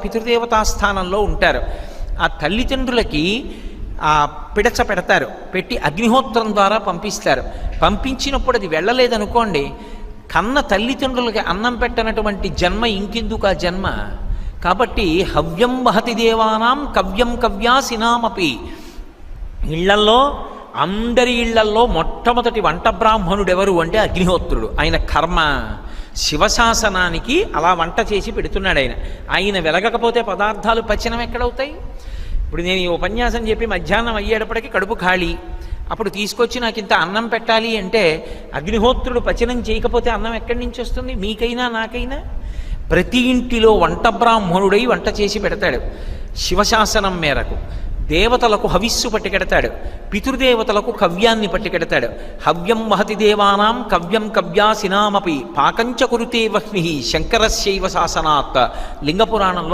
పితృదేవతా స్థానంలో ఉంటారు. ఆ తల్లిదండ్రులకి ఆ పిడచ పెడతారు, పెట్టి అగ్నిహోత్రం ద్వారా పంపిస్తారు. పంపించినప్పుడు అది వెళ్ళలేదనుకోండి, కన్న తల్లిదండ్రులకి అన్నం పెట్టనటువంటి జన్మ ఇంకెందుకు ఆ జన్మ? కాబట్టి హవ్యం వహతి దేవానాం కవ్యం కవ్యాసినామపి. ఇళ్లల్లో, అందరి ఇళ్లల్లో మొట్టమొదటి వంట బ్రాహ్మణుడు ఎవరు అంటే అగ్నిహోత్రుడు. ఆయన కర్మ శివశాసనానికి అలా వంట చేసి పెడుతున్నాడు. ఆయన వెలగకపోతే పదార్థాలు పచనం ఎక్కడవుతాయి? ఇప్పుడు నేను ఈ ఉపన్యాసం చెప్పి మధ్యాహ్నం అయ్యేటప్పటికి కడుపు ఖాళీ, అప్పుడు తీసుకొచ్చి నాకు ఇంత అన్నం పెట్టాలి అంటే అగ్నిహోత్రుడు పచనం చేయకపోతే అన్నం ఎక్కడి నుంచి వస్తుంది? మీకైనా నాకైనా. ప్రతి ఇంటిలో వంట బ్రాహ్మణుడై వంట చేసి పెడతాడు శివశాసనం మేరకు. దేవతలకు హవిస్సు పట్టుకెడతాడు, పితృదేవతలకు కవ్యాన్ని పట్టుకెడతాడు. హవ్యం వహతి దేవానాం కవ్యం కవ్యాసినామపి పాకంచ కురుతే వహ్ని శంకరస్యైవ శాసనాత్. లింగపురాణంలో